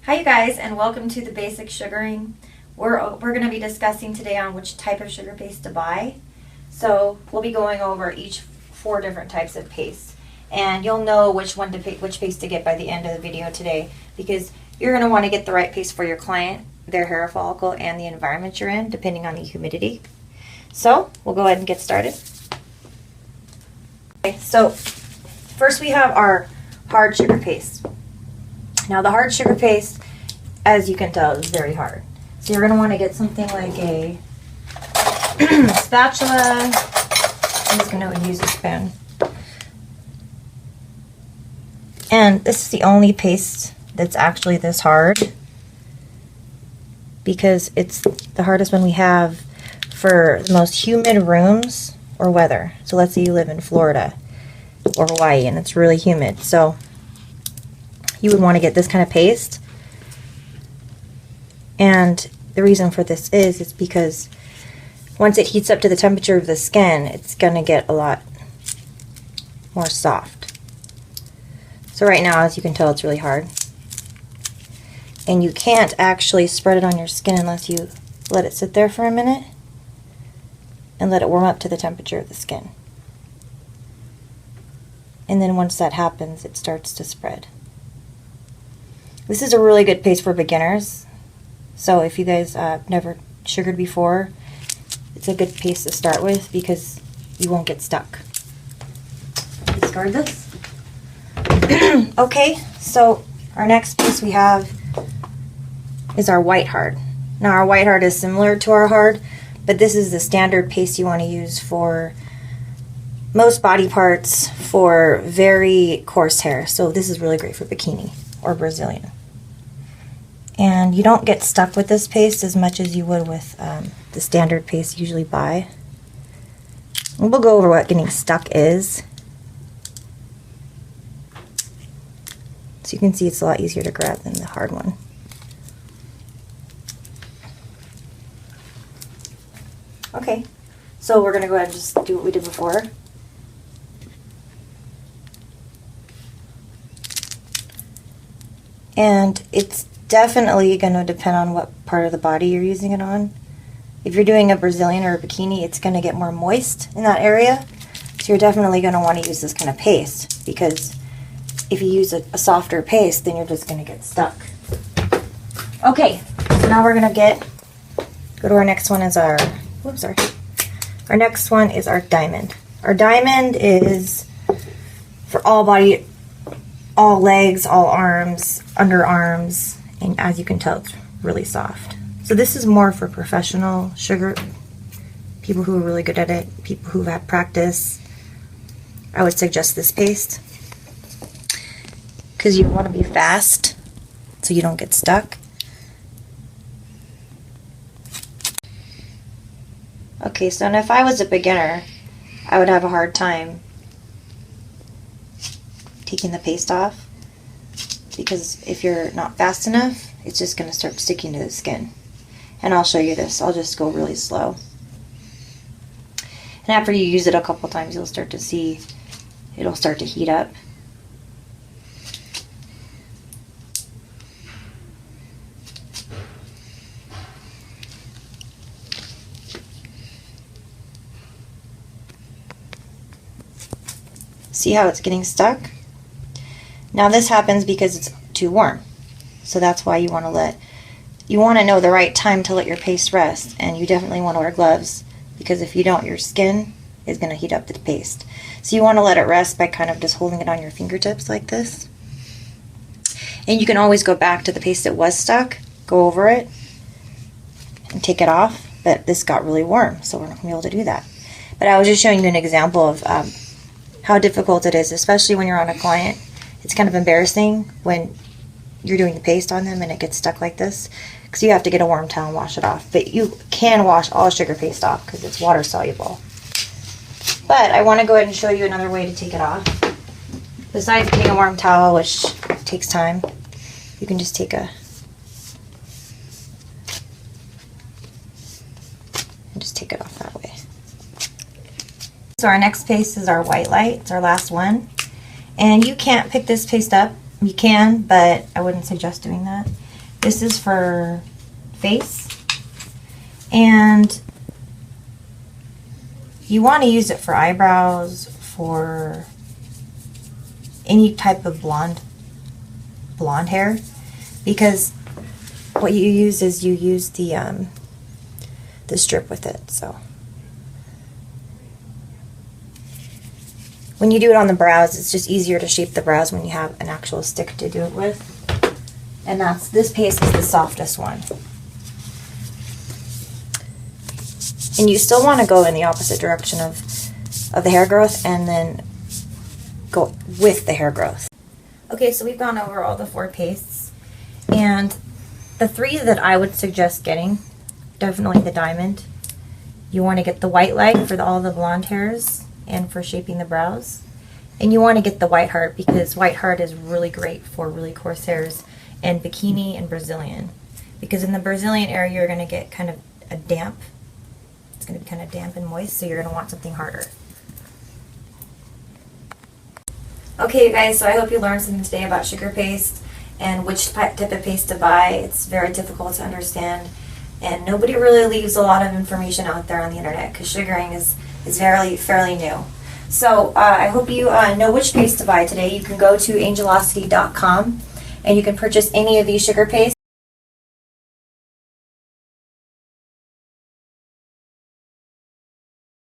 Hi you guys, and welcome to the basic sugaring. We're going to be discussing today on which type of sugar paste to buy. So we'll be going over each 4 different types of paste, and you'll know which paste to get by the end of the video today, because you're going to want to get the right paste for your client, their hair follicle, and the environment you're in, depending on the humidity. So we'll go ahead and get started. Okay, so first we have our hard sugar paste. Now the hard sugar paste, as you can tell, is very hard. So you're going to want to get something like a spatula. I'm just going to use a spoon. And this is the only paste that's actually this hard, because it's the hardest one we have for the most humid rooms or weather. So let's say you live in Florida or Hawaii and it's really humid. So you would want to get this kind of paste. And the reason for this is because once it heats up to the temperature of the skin, it's going to get a lot more soft. So right now, as you can tell, it's really hard. And you can't actually spread it on your skin unless you let it sit there for a minute and let it warm up to the temperature of the skin. And then once that happens, it starts to spread. This is a really good paste for beginners. So if you guys never sugared before, it's a good paste to start with because you won't get stuck. Discard this. Okay, so our next paste we have is our white hard. Now our white hard is similar to our hard, but this is the standard paste you want to use for most body parts for very coarse hair. So this is really great for bikini or Brazilian. And you don't get stuck with this paste as much as you would with the standard paste you usually buy. And we'll go over what getting stuck is. So you can see it's a lot easier to grab than the hard one. Okay, so we're going to go ahead and just do what we did before. And it's definitely going to depend on what part of the body you're using it on. If you're doing a Brazilian or a bikini, it's going to get more moist in that area. So you're definitely going to want to use this kind of paste, because if you use a softer paste, then you're just going to get stuck. Okay, so now we're going to go to our next one is our next one is our diamond. Our diamond is for all body, all legs, all arms, underarms, and as you can tell, it's really soft. So this is more for professional sugar, people who are really good at it, people who've had practice. I would suggest this paste because you want to be fast so you don't get stuck. Okay, so if I was a beginner, I would have a hard time taking the paste off, because if you're not fast enough, it's just going to start sticking to the skin. And I'll show you this. I'll just go really slow. And after you use it a couple times, you'll start to see it'll start to heat up. See how it's getting stuck? Now this happens because it's too warm. So that's why you want to know the right time to let your paste rest, and you definitely want to wear gloves, because if you don't, your skin is going to heat up the paste. So you want to let it rest by kind of just holding it on your fingertips like this. And you can always go back to the paste that was stuck, go over it, and take it off, but this got really warm, so we're not going to be able to do that. But I was just showing you an example of how difficult it is, especially when you're on a client. It's kind of embarrassing when you're doing the paste on them and it gets stuck like this, because you have to get a warm towel and wash it off. But you can wash all sugar paste off because it's water soluble. But I want to go ahead and show you another way to take it off. Besides getting a warm towel, which takes time, you can just take and just take it off that way. So our next paste is our white light. It's our last one. And you can't pick this paste up. You can, but I wouldn't suggest doing that. This is for face, and you want to use it for eyebrows, for any type of blonde hair, because what you use is you use the strip with it. So when you do it on the brows, it's just easier to shape the brows when you have an actual stick to do it with. And this paste is the softest one. And you still want to go in the opposite direction of the hair growth, and then go with the hair growth. Okay, so we've gone over all the 4 pastes, and the 3 that I would suggest getting, definitely the diamond. You want to get the white light for all the blonde hairs and for shaping the brows. And you want to get the white heart, because white heart is really great for really coarse hairs and bikini and Brazilian. Because in the Brazilian area, you're going to get kind of a damp. It's going to be kind of damp and moist, so you're going to want something harder. Okay, you guys, so I hope you learned something today about sugar paste and which type of paste to buy. It's very difficult to understand, and nobody really leaves a lot of information out there on the internet, because sugaring is fairly new. So I hope you know which paste to buy today. You can go to angelosity.com and you can purchase any of these sugar pastes.